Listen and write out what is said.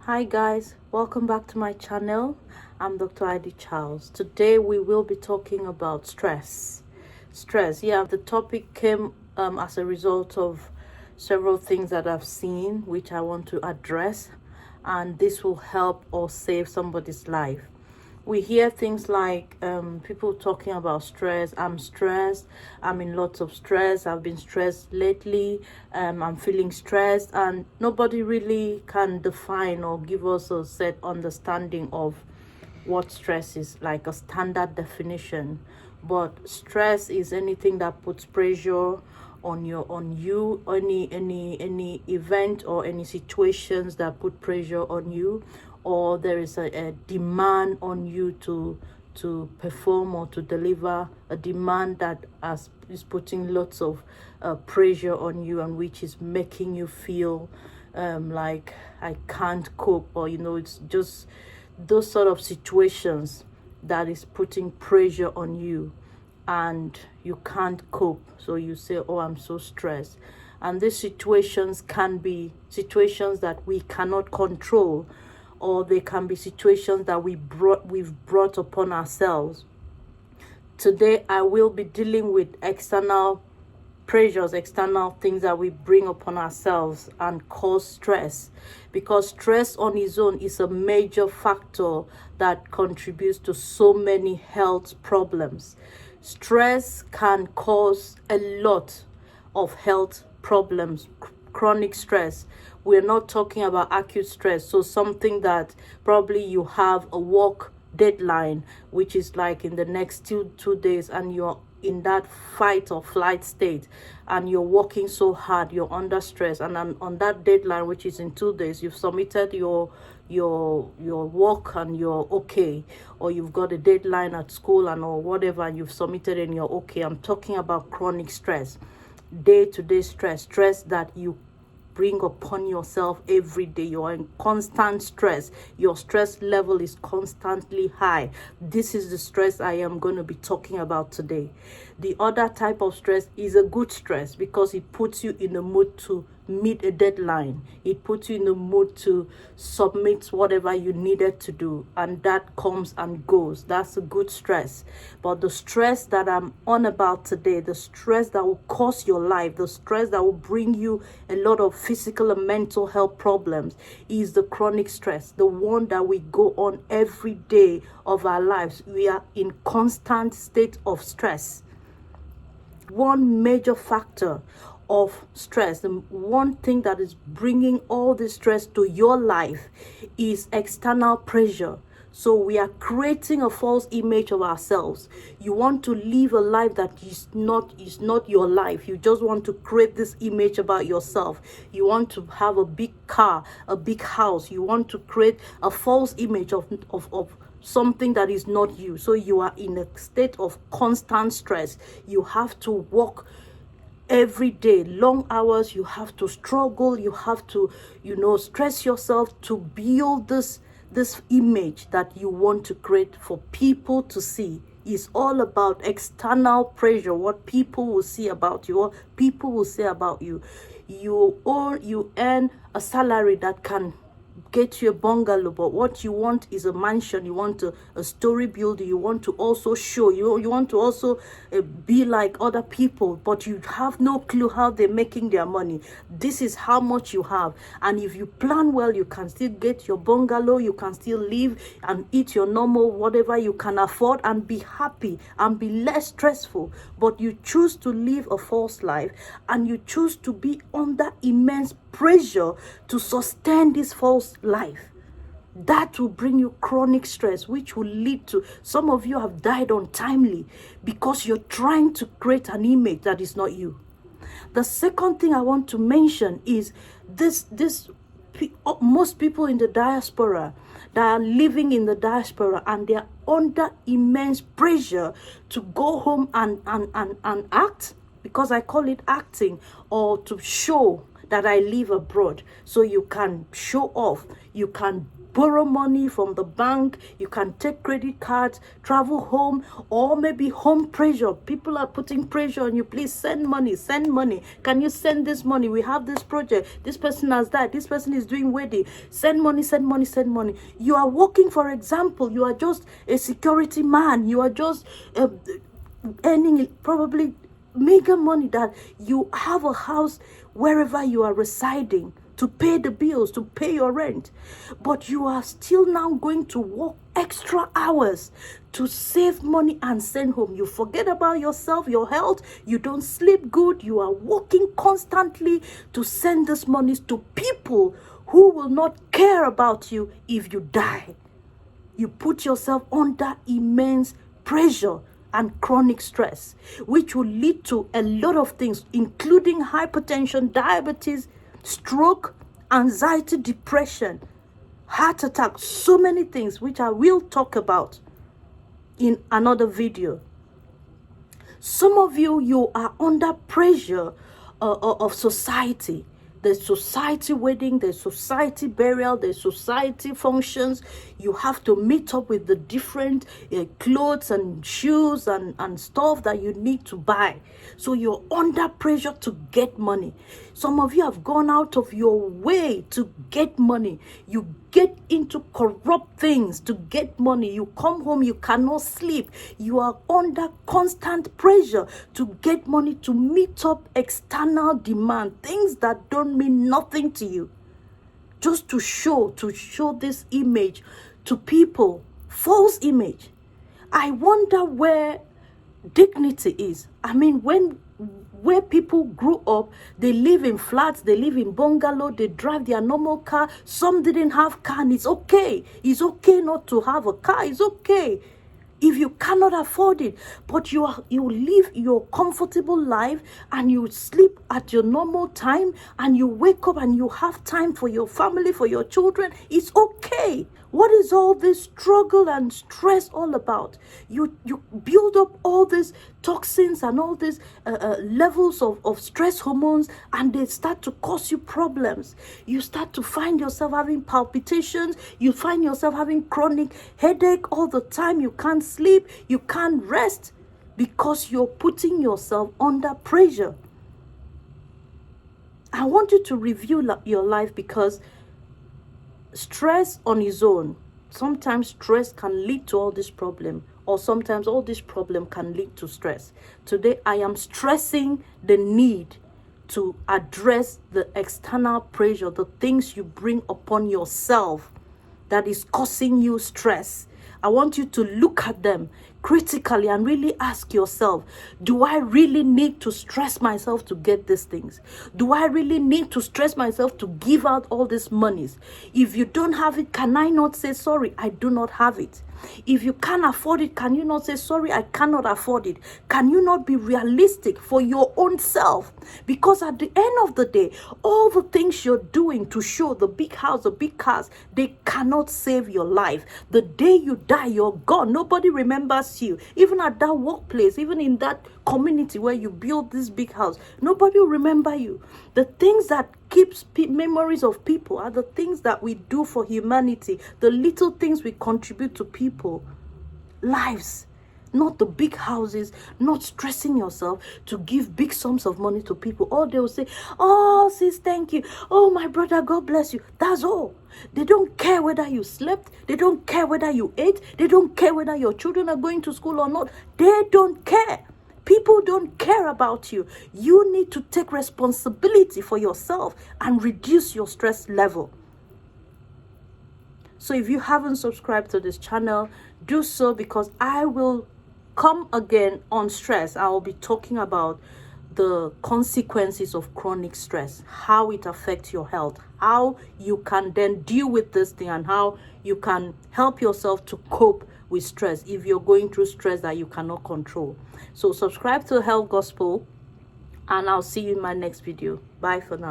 Hi guys, welcome back to my channel. I'm Dr. Heidi Charles. Today we will be talking about stress. The topic came as a result of several things that I've seen which I want to address, and this will help or save somebody's life. We hear things like people talking about stress. I'm stressed, I'm in lots of stress, I've been stressed lately, I'm feeling stressed, and nobody really can define or give us a set understanding of what stress is, like a standard definition. But stress is anything that puts pressure on you, any event or any situations that put pressure on you, or there is a demand on you to perform or to deliver, a demand that is putting lots of pressure on you, and which is making you feel like I can't cope, or it's just those sort of situations that is putting pressure on you and you can't cope. So you say, oh, I'm so stressed. And these situations can be situations that we cannot control, or they can be situations that we've brought upon ourselves. Today I will be dealing with external pressures, external things that we bring upon ourselves and cause stress, because stress on its own is a major factor that contributes to so many health problems. Stress can cause a lot of health problems. Chronic stress, we're not talking about acute stress, so something that probably you have a work deadline which is like in the next two days, and you're in that fight or flight state, and you're working so hard, you're under stress, and on that deadline which is in 2 days, you've submitted your work and you're okay, or you've got a deadline at school and or whatever, and you've submitted and you're okay. I'm talking about chronic stress, day-to-day stress that you bring upon yourself every day. You're in constant stress. Your stress level is constantly high. This is the stress I am going to be talking about today. The other type of stress is a good stress, because it puts you in the mood to meet a deadline. It puts you in the mood to submit whatever you needed to do, and that comes and goes. That's a good stress. But the stress that I'm on about today, the stress that will cost your life, the stress that will bring you a lot of physical and mental health problems, is the chronic stress, the one that we go on every day of our lives. We are in constant state of stress. One major factor of stress, the one thing that is bringing all this stress to your life, is external pressure. So we are creating a false image of ourselves. You want to live a life that is not your life. You just want to create this image about yourself. You want to have a big car, a big house. You want to create a false image of something that is not you. So you are in a state of constant stress. You have to work every day, long hours. You have to struggle. You have to, stress yourself to build this image that you want to create for people to see. It's all about external pressure, what people will see about you, what people will say about you. You earn a salary that can get you a bungalow, but what you want is a mansion. You want a story building. You want to also show, you want to also be like other people, but you have no clue how they're making their money. This is how much you have, and if you plan well, you can still get your bungalow. You can still live and eat your normal whatever you can afford and be happy and be less stressful. But you choose to live a false life, and you choose to be under immense pressure to sustain this false life. That will bring you chronic stress, which will lead to some of you have died untimely because you're trying to create an image that is not you. The second thing I want to mention is most people in the diaspora that are living in the diaspora, and they're under immense pressure to go home and act, because I call it acting, or to show that I live abroad. So you can show off. You can borrow money from the bank, you can take credit cards, travel home, or maybe home pressure. People are putting pressure on you. Please send money, send money. Can you send this money? We have this project. This person has died. This person is doing wedding. Send money, send money, send money. You are working, for example, you are just a security man. You are just earning probably mega money, that you have a house wherever you are residing to pay the bills, to pay your rent, but you are still now going to work extra hours to save money and send home. You forget about yourself, your health, you don't sleep good, you are working constantly to send this money to people who will not care about you if you die. You put yourself under immense pressure and chronic stress, which will lead to a lot of things, including hypertension, diabetes, stroke, anxiety, depression, heart attack, so many things, which I will talk about in another video. Some of you are under pressure of society. There's society wedding, there's society burial, there's society functions. You have to meet up with the different clothes and shoes and stuff that you need to buy. So you're under pressure to get money. Some of you have gone out of your way to get money. You get into corrupt things to get money. You come home, you cannot sleep. You are under constant pressure to get money, to meet up external demand, things that don't mean nothing to you, just to show this image to people, false image. I wonder where dignity is. I mean, where people grew up, they live in flats, they live in bungalow, they drive their normal car. Some didn't have car, and it's okay. It's okay not to have a car. It's okay if you cannot afford it, but you live your comfortable life and you sleep at your normal time and you wake up and you have time for your family, for your children. It's okay. What is all this struggle and stress all about? You build up all these toxins and all these levels of stress hormones, and they start to cause you problems. You start to find yourself having palpitations. You find yourself having chronic headache all the time. You can't sleep. You can't rest because you're putting yourself under pressure. I want you to review your life, because stress on its own, sometimes stress can lead to all this problem, or sometimes all this problem can lead to stress. Today, I am stressing the need to address the external pressure, the things you bring upon yourself that is causing you stress. I want you to look at them critically and really ask yourself, do I really need to stress myself to get these things? Do I really need to stress myself to give out all these monies? If you don't have it, can I not say, sorry, I do not have it? If you can't afford it, can you not say, sorry, I cannot afford it? Can you not be realistic for your own self? Because at the end of the day, all the things you're doing to show, the big house, the big cars, they cannot save your life. The day you die, you're gone. Nobody remembers you. Even at that workplace, even in that community where you build this big house, nobody will remember you. The things that keeps memories of people are the things that we do for humanity, the little things we contribute to people lives, not the big houses, not stressing yourself to give big sums of money to people. Or they will say, oh sis, thank you, oh my brother, God bless you. That's all. They don't care whether you slept, they don't care whether you ate, they don't care whether your children are going to school or not. They don't care. People don't care about you. You need to take responsibility for yourself and reduce your stress level. So if you haven't subscribed to this channel, do so, because I will come again on stress. I will be talking about the consequences of chronic stress, how it affects your health, how you can then deal with this thing, and how you can help yourself to cope with stress if you're going through stress that you cannot control. So subscribe to Health Gospel, and I'll see you in my next video. Bye for now.